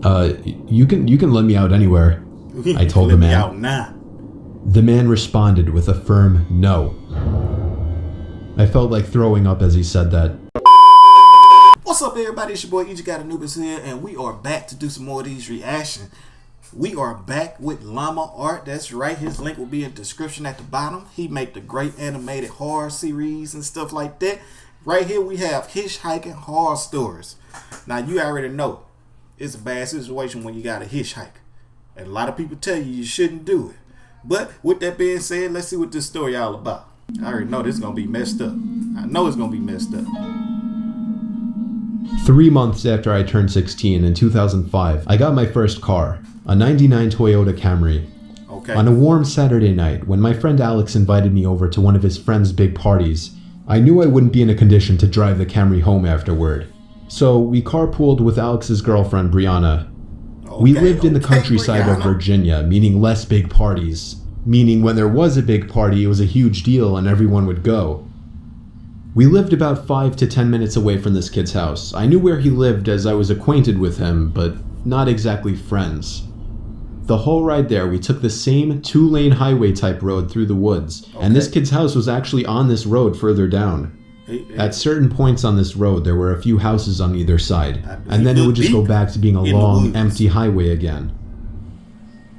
You can let me out anywhere, I told the man. Let me out now. The man responded with a firm no. I felt like throwing up as he said that. What's up, everybody? It's your boy EgyptGodAnubis here, and we are back to do some more of these reactions. We are back with Llama Art. That's right. His link will be in the description at the bottom. He make the great animated horror series and stuff like that. Right here we have Hitchhiking horror stories. Now you already know it's a bad situation when you got to hitchhike, and a lot of people tell you shouldn't do it. But with that being said, let's see what this story all about. I already know this is gonna be messed up. I know it's gonna be messed up. 3 months after I turned 16 in 2005, I got my first car, a 99 Toyota Camry. Okay. On a warm Saturday night, when my friend Alex invited me over to one of his friend's big parties, I knew I wouldn't be in a condition to drive the Camry home afterward. So we carpooled with Alex's girlfriend, Brianna. We lived in the countryside of Virginia, meaning less big parties. Meaning when there was a big party, it was a huge deal and everyone would go. We lived about 5 to 10 minutes away from this kid's house. I knew where he lived as I was acquainted with him, but not exactly friends. The whole ride there, we took the same 2-lane highway type road through the woods, and this kid's house was actually on this road further down. At certain points on this road, there were a few houses on either side, and then it would just go back to being a long, empty highway again.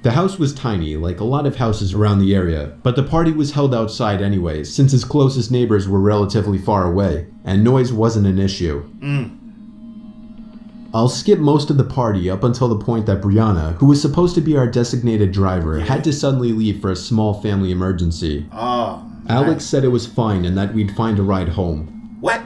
The house was tiny, like a lot of houses around the area, but the party was held outside anyways, since his closest neighbors were relatively far away, and noise wasn't an issue. I'll skip most of the party up until the point that Brianna, who was supposed to be our designated driver, had to suddenly leave for a small family emergency. Alex said it was fine and that we'd find a ride home. What?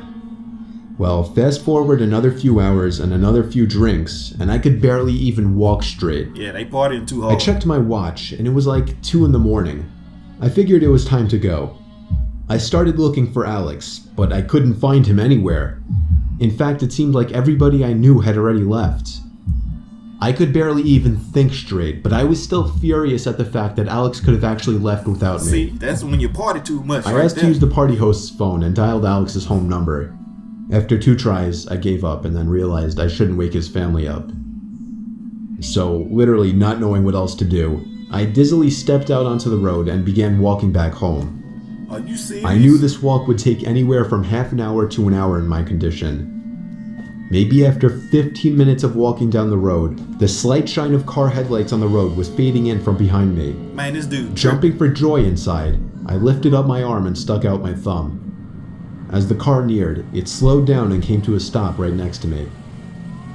Well, fast forward another few hours and another few drinks, and I could barely even walk straight. Yeah, they partying too hard. I checked my watch, and it was like 2 in the morning. I figured it was time to go. I started looking for Alex, but I couldn't find him anywhere. In fact, it seemed like everybody I knew had already left. I could barely even think straight, but I was still furious at the fact that Alex could have actually left without me. See, that's when you party too much. I asked to use the party host's phone and dialed Alex's home number. After 2 tries, I gave up and then realized I shouldn't wake his family up. So, literally not knowing what else to do, I dizzily stepped out onto the road and began walking back home. Are you serious? I knew this walk would take anywhere from half an hour to an hour in my condition. Maybe after 15 minutes of walking down the road, the slight shine of car headlights on the road was fading in from behind me. Man, this dude Jumping for joy inside, I lifted up my arm and stuck out my thumb. As the car neared, it slowed down and came to a stop right next to me.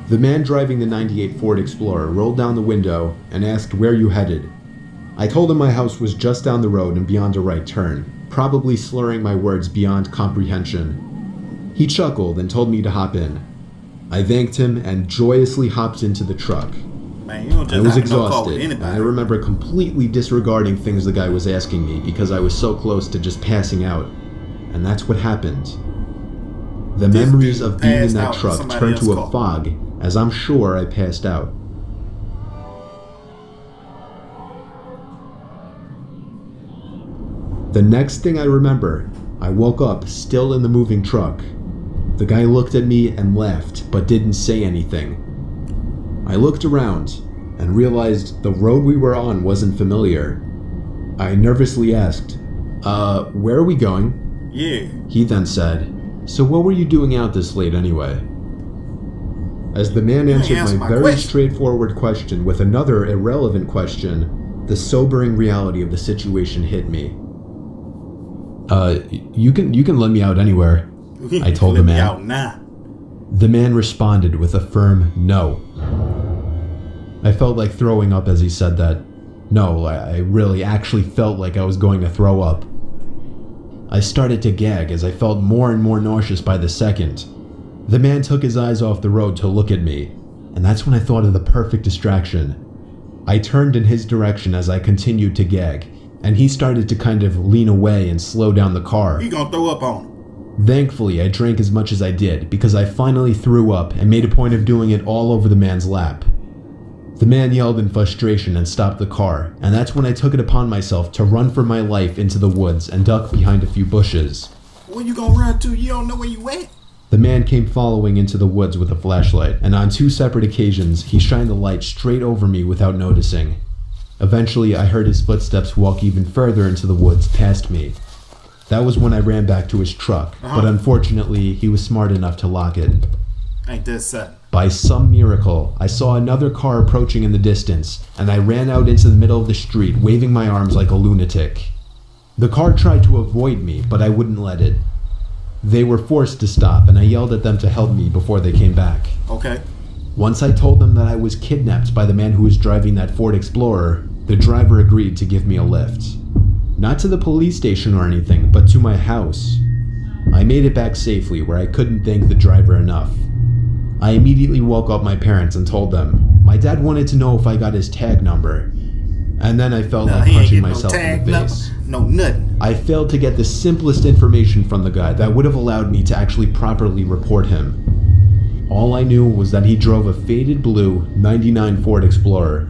The man driving the '98 Ford Explorer rolled down the window and asked where you headed. I told him my house was just down the road and beyond a right turn, probably slurring my words beyond comprehension. He chuckled and told me to hop in. I thanked him and joyously hopped into the truck. Man, you don't just I was have no call with exhausted, and anybody. I remember completely disregarding things the guy was asking me because I was so close to just passing out. And that's what happened. The memories of being in that truck turned to a fog, as I'm sure I passed out. The next thing I remember, I woke up still in the moving truck. The guy looked at me and laughed, but didn't say anything. I looked around and realized the road we were on wasn't familiar. I nervously asked, where are we going? Yeah. He then said, so what were you doing out this late anyway? As the man answered my very straightforward question with another irrelevant question, the sobering reality of the situation hit me. You can let me out anywhere, I told the man. Let me out now. The man responded with a firm no. I felt like throwing up as he said that. No, I really actually felt like I was going to throw up. I started to gag as I felt more and more nauseous by the second. The man took his eyes off the road to look at me, and that's when I thought of the perfect distraction. I turned in his direction as I continued to gag, and he started to kind of lean away and slow down the car. He gonna throw up on him. Thankfully, I drank as much as I did because I finally threw up and made a point of doing it all over the man's lap. The man yelled in frustration and stopped the car, and that's when I took it upon myself to run for my life into the woods and duck behind a few bushes. Where you gonna run to? You don't know where you at. The man came following into the woods with a flashlight, and on 2 separate occasions, he shined the light straight over me without noticing. Eventually, I heard his footsteps walk even further into the woods past me. That was when I ran back to his truck, but unfortunately, he was smart enough to lock it. Ain't that something? By some miracle, I saw another car approaching in the distance, and I ran out into the middle of the street, waving my arms like a lunatic. The car tried to avoid me, but I wouldn't let it. They were forced to stop, and I yelled at them to help me before they came back. Okay. Once I told them that I was kidnapped by the man who was driving that Ford Explorer, the driver agreed to give me a lift. Not to the police station or anything, but to my house. I made it back safely, where I couldn't thank the driver enough. I immediately woke up my parents and told them. My dad wanted to know if I got his tag number. And then I felt like punching myself in the face. No nothing. I failed to get the simplest information from the guy that would have allowed me to actually properly report him. All I knew was that he drove a faded blue '99 Ford Explorer.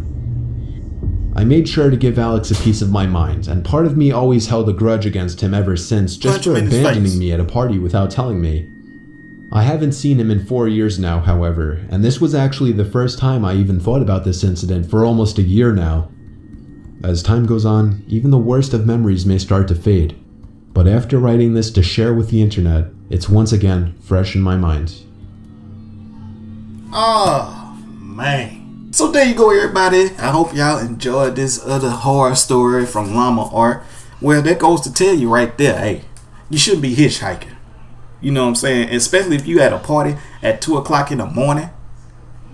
I made sure to give Alex a piece of my mind, and part of me always held a grudge against him ever since, just for abandoning me at a party without telling me. I haven't seen him in 4 years now, however, and this was actually the first time I even thought about this incident for almost a year now. As time goes on, even the worst of memories may start to fade, but after writing this to share with the internet, it's once again fresh in my mind. Oh, man. So there you go, everybody. I hope y'all enjoyed this other horror story from Llama Art. Well, that goes to tell you right there, hey, you shouldn't be hitchhiking. You know what I'm saying? Especially if you at a party at 2 o'clock in the morning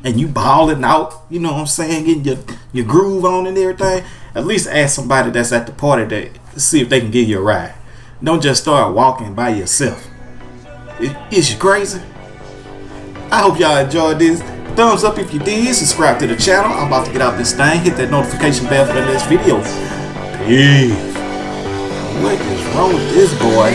and you balling out, you know what I'm saying, getting your groove on and everything. At least ask somebody that's at the party to see if they can give you a ride. Don't just start walking by yourself. Is you crazy? I hope y'all enjoyed this. Thumbs up if you did. Subscribe to the channel. I'm about to get out this thing. Hit that notification bell for the next video. Peace. What is wrong with this boy?